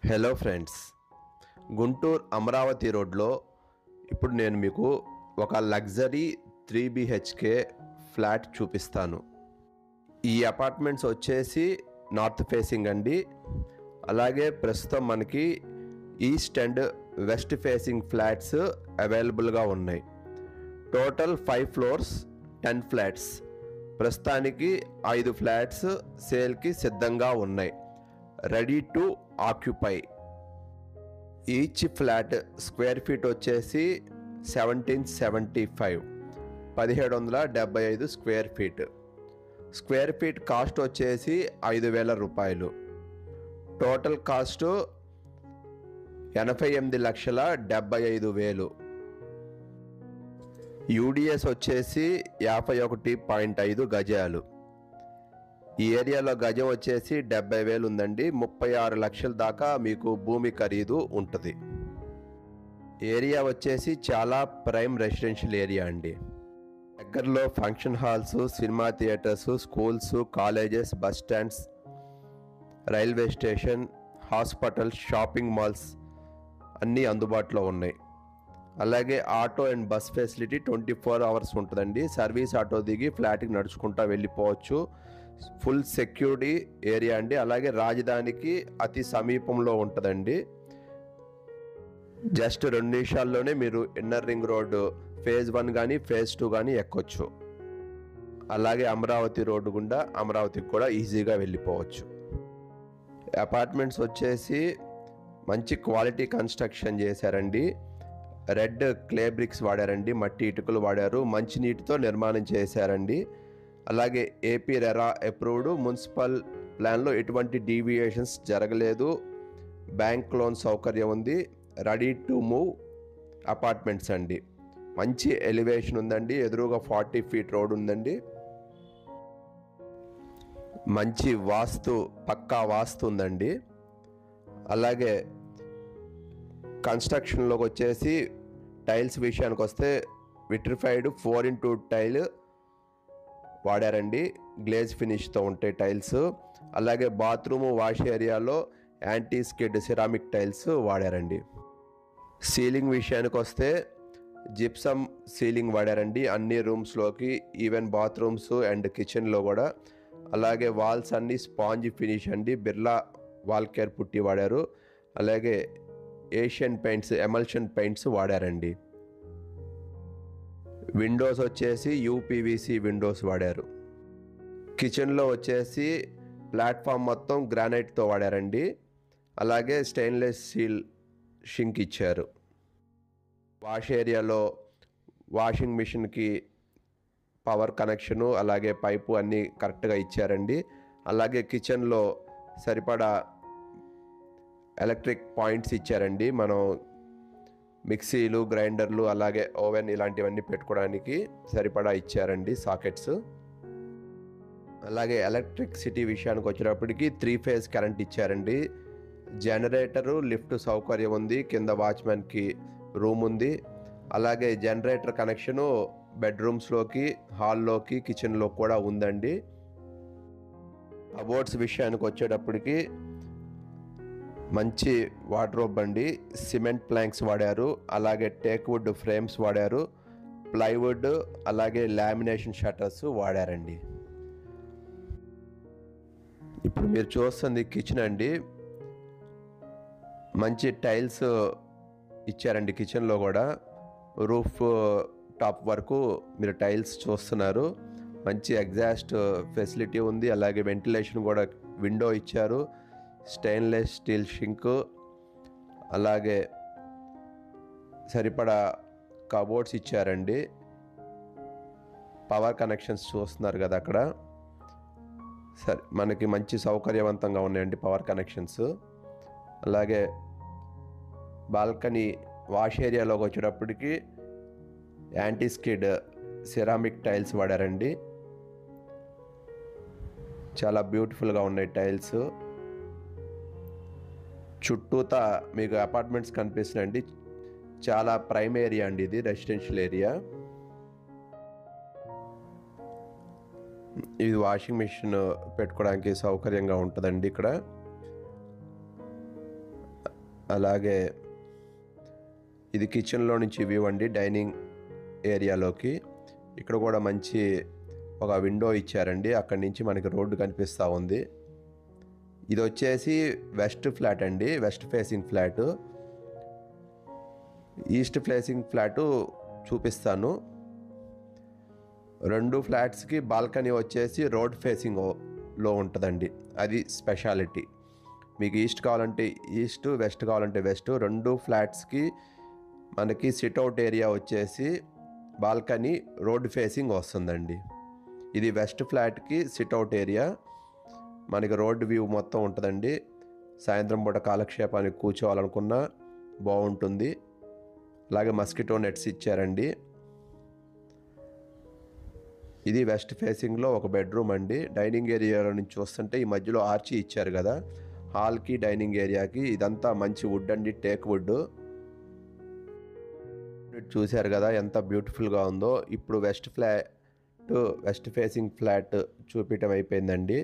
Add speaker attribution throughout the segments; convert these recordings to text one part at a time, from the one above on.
Speaker 1: Hello friends, Guntur Amaravati రోడ్లో ఇప్పుడు నేను మీకు ఒక లగ్జరీ 3 BHK ఫ్లాట్ చూపిస్తాను. ఈ అపార్ట్మెంట్స్ వచ్చేసి నార్త్ ఫేసింగ్ అండి. అలాగే ప్రస్తుతం మనకి east and west facing flats అవైలబుల్గా ఉన్నాయి. Total 5 floors 10 flats. ప్రస్తుతానికి 5 ఫ్లాట్స్ సేల్కి సిద్ధంగా ఉన్నాయి. Ready to occupy. Each flat square feet వచ్చేసి 1775 1775 square feet. Square feet cost వచ్చేసి 5,000 రూపాయలు. Total cost 88,75,000. యూడిఎస్ వచ్చేసి 51.5 గజాలు. ఈ ఏరియాలో గజం వచ్చేసి 70,000 ఉందండి. 36 లక్షల దాకా మీకు భూమి ఖరీదు ఉంటుంది. ఏరియా వచ్చేసి చాలా ప్రైమ్ రెసిడెన్షియల్ ఏరియా అండి. దగ్గరలో function halls, cinema theatres, schools, colleges, bus stands, railway station, hospital, shopping malls అన్నీ అందుబాటులో ఉన్నాయి. అలాగే auto and bus facility 24 hours ఉంటుందండి. సర్వీస్ ఆటో దిగి ఫ్లాట్కి నడుచుకుంటూ వెళ్ళిపోవచ్చు. ఫుల్ సెక్యూరిటీ ఏరియా అండి. అలాగే రాజధానికి అతి సమీపంలో ఉంటుందండి. జస్ట్ 2 నిమిషాల్లోనే మీరు ఇన్నర్ రింగ్ రోడ్డు phase 1 కానీ phase 2 కానీ ఎక్కొచ్చు. అలాగే అమరావతి రోడ్డు గుండా అమరావతికి కూడా ఈజీగా వెళ్ళిపోవచ్చు. అపార్ట్మెంట్స్ వచ్చేసి మంచి క్వాలిటీ కన్స్ట్రక్షన్ చేశారండి. రెడ్ క్లే బ్రిక్స్ వాడారండి, మట్టి ఇటుకలు వాడారు, మంచినీటితో నిర్మాణం చేశారండి. అలాగే ఏపీ రెరా అప్రూవ్డ్. మున్సిపల్ ప్లాన్లో ఎటువంటి డీవియేషన్స్ జరగలేదు. బ్యాంక్ లోన్ సౌకర్యం ఉంది. రెడీ టు మూవ్ అపార్ట్మెంట్స్ అండి. మంచి ఎలివేషన్ ఉందండి. ఎదురుగా 40 feet రోడ్ ఉందండి. మంచి వాస్తు, పక్కా వాస్తు ఉందండి. అలాగే కన్స్ట్రక్షన్లోకి వచ్చేసి టైల్స్ విషయానికి వస్తే విట్రిఫైడ్ 4x2 టైల్ వాడారండి. గ్లేజ్ ఫినిష్తో ఉంటాయి టైల్స్. అలాగే బాత్రూమ్, వాష్ ఏరియాలో యాంటీ స్కిడ్ సిరామిక్ టైల్స్ వాడారండి. సీలింగ్ విషయానికి వస్తే జిప్సమ్ సీలింగ్ వాడారండి అన్ని రూమ్స్లోకి, ఈవెన్ బాత్రూమ్స్ అండ్ కిచెన్లో కూడా. అలాగే వాల్స్ అన్ని స్పాంజ్ ఫినిష్ అండి. బిర్లా వాల్ కేర్ పుట్టి వాడారు. అలాగే ఏషియన్ పెయింట్స్, ఎమల్షన్ పెయింట్స్ వాడారండి. విండోస్ వచ్చేసి యూపీవీసీ విండోస్ వాడారు. కిచెన్లో వచ్చేసి ప్లాట్ఫామ్ మొత్తం గ్రానైట్తో వాడారండి. అలాగే స్టెయిన్లెస్ స్టీల్ షింక్ ఇచ్చారు. వాష్ ఏరియాలో వాషింగ్ మిషన్కి పవర్ కనెక్షను, అలాగే పైపు అన్నీ కరెక్ట్గా ఇచ్చారండి. అలాగే కిచెన్లో సరిపడా ఎలక్ట్రిక్ పాయింట్స్ ఇచ్చారండి. మనం మిక్సీలు, గ్రైండర్లు, అలాగే ఓవెన్ ఇలాంటివన్నీ పెట్టుకోవడానికి సరిపడా ఇచ్చారండి సాకెట్స్. అలాగే ఎలక్ట్రిసిటీ విషయానికి వచ్చేటప్పటికి 3 phase కరెంట్ ఇచ్చారండి. జనరేటరు, లిఫ్ట్ సౌకర్యం ఉంది. కింద వాచ్మెన్కి రూమ్ ఉంది. అలాగే జనరేటర్ కనెక్షను బెడ్రూమ్స్లోకి, హాల్లోకి, కిచెన్లో కూడా ఉందండి. కబోర్డ్స్ విషయానికి వచ్చేటప్పటికి మంచి వార్డ్రోబ్ అండి. సిమెంట్ ప్లాంక్స్ వాడారు. అలాగే టేక్వుడ్ ఫ్రేమ్స్ వాడారు. ప్లైవుడ్, అలాగే లామినేషన్ షట్టర్స్ వాడారండి. ఇప్పుడు మీరు చూస్తుంది కిచెన్ అండి. మంచి టైల్స్ ఇచ్చారండి కిచెన్లో కూడా. రూఫ్ టాప్ వరకు మీరు టైల్స్ చూస్తున్నారు. మంచి ఎగ్జాస్ట్ ఫెసిలిటీ ఉంది. అలాగే వెంటిలేషన్ కూడా విండో ఇచ్చారు. స్టెయిన్లెస్ స్టీల్ షింక్, అలాగే సరిపడా కబోర్డ్స్ ఇచ్చారండి. పవర్ కనెక్షన్స్ చూస్తున్నారు కదా అక్కడ. సరే, మనకి మంచి సౌకర్యవంతంగా ఉన్నాయండి పవర్ కనెక్షన్స్. అలాగే బాల్కనీ వాష్ ఏరియాలోకి వచ్చేటప్పటికి యాంటీ స్కిడ్ సిరామిక్ టైల్స్ వాడారండి. చాలా బ్యూటిఫుల్గా ఉన్నాయి టైల్స్. చుట్టూతా మీకు అపార్ట్మెంట్స్ కనిపిస్తున్నాయండి. చాలా ప్రైమ్ ఏరియా అండి, ఇది రెసిడెన్షియల్ ఏరియా. ఇది వాషింగ్ మిషన్ పెట్టుకోవడానికి సౌకర్యంగా ఉంటుందండి ఇక్కడ. అలాగే ఇది కిచెన్లో నుంచి వ్యూ అండి, డైనింగ్ ఏరియాలోకి. ఇక్కడ కూడా మంచి ఒక విండో ఇచ్చారండి, అక్కడి నుంచి మనకి రోడ్డు కనిపిస్తూ ఉంది. ఇది వచ్చేసి వెస్ట్ ఫ్లాట్ అండి, west facing flat. East facing flat చూపిస్తాను. 2 ఫ్లాట్స్కి బాల్కనీ వచ్చేసి రోడ్ ఫేసింగ్లో ఉంటుందండి, అది స్పెషాలిటీ. మీకు ఈస్ట్ కావాలంటే ఈస్ట్, వెస్ట్ కావాలంటే వెస్ట్. 2 ఫ్లాట్స్కి మనకి సిట్అవుట్ ఏరియా వచ్చేసి బాల్కనీ రోడ్ ఫేసింగ్ వస్తుందండి. ఇది వెస్ట్ ఫ్లాట్కి సిట్అవుట్ ఏరియా, మనకి రోడ్ వ్యూ మొత్తం ఉంటుందండి. సాయంత్రం పూట కాలక్షేపానికి కూర్చోవాలనుకున్నా బాగుంటుంది. అలాగే మస్కిటో నెట్స్ ఇచ్చారండి. ఇది వెస్ట్ ఫేసింగ్లో ఒక బెడ్రూమ్ అండి. డైనింగ్ ఏరియాలో నుంచి చూస్తుంటే ఈ మధ్యలో ఆర్చి ఇచ్చారు కదా, హాల్కి డైనింగ్ ఏరియాకి. ఇదంతా మంచి వుడ్ అండి, టేక్ వుడ్. చూశారు కదా ఎంత బ్యూటిఫుల్గా ఉందో. ఇప్పుడు వెస్ట్ ఫేసింగ్ ఫ్లాట్ చూపించడం అయిపోయిందండి.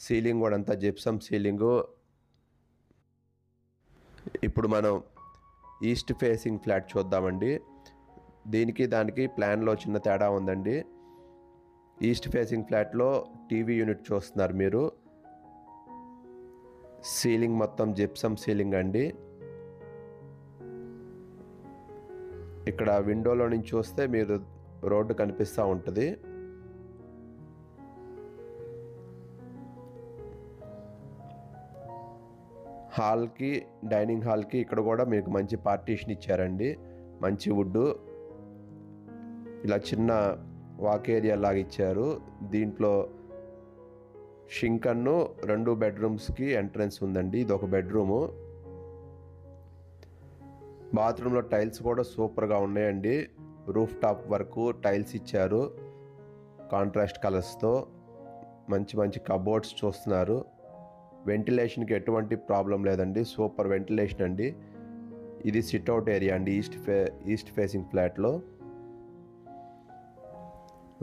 Speaker 1: సీలింగ్ కూడా అంతా జిప్సమ్ సీలింగు. ఇప్పుడు మనం ఈస్ట్ ఫేసింగ్ ఫ్లాట్ చూద్దామండి. దీనికి దానికి ప్లాన్లో చిన్న తేడా ఉందండి. ఈస్ట్ ఫేసింగ్ ఫ్లాట్లో టీవీ యూనిట్ చూస్తున్నారు మీరు. సీలింగ్ మొత్తం జిప్సమ్ సీలింగ్ అండి. ఇక్కడ విండోలో నుంచి చూస్తే మీరు రోడ్డు కనిపిస్తూ ఉంటుంది. హాల్కి, డైనింగ్ హాల్కి ఇక్కడ కూడా మీకు మంచి పార్టీషన్ ఇచ్చారండి, మంచి వుడ్. ఇలా చిన్న వాక్ ఏరియా లాగా ఇచ్చారు. దీంట్లో షింకన్ను 2 బెడ్రూమ్స్కి ఎంట్రన్స్ ఉందండి. ఇది ఒక బెడ్రూము. బాత్రూంలో టైల్స్ కూడా సూపర్గా ఉన్నాయండి. రూఫ్ టాప్ వరకు టైల్స్ ఇచ్చారు కాంట్రాస్ట్ కలర్స్తో. మంచి మంచి కబోర్డ్స్ చూస్తున్నారు. వెంటిలేషన్కి ఎటువంటి ప్రాబ్లం లేదండి, సూపర్ వెంటిలేషన్ అండి. ఇది సిట్అవుట్ ఏరియా అండి ఈస్ట్ ఫేసింగ్ ఫ్లాట్లో.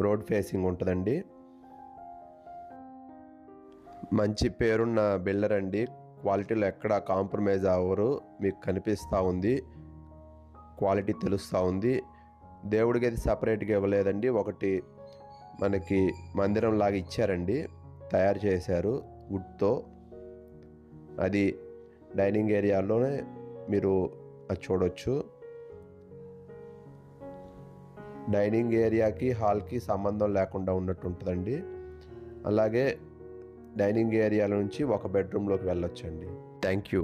Speaker 1: రోడ్ ఫేసింగ్ ఉంటుందండి. మంచి పేరున్న బిల్డర్ అండి, క్వాలిటీలో ఎక్కడ కాంప్రమైజ్ అవ్వరు. మీకు కనిపిస్తూ ఉంది, క్వాలిటీ తెలుస్తూ ఉంది. దేవుడికి అయితే సపరేట్గా ఇవ్వలేదండి, ఒకటి మనకి మందిరం లాగా ఇచ్చారండి, తయారు చేశారు వుడ్తో. అది డైనింగ్ ఏరియాలోనే మీరు అది చూడవచ్చు. డైనింగ్ ఏరియాకి హాల్కి సంబంధం లేకుండా ఉన్నట్టు ఉంటుందండి. అలాగే డైనింగ్ ఏరియా నుంచి ఒక బెడ్రూమ్లోకి వెళ్ళొచ్చండి. Thank you.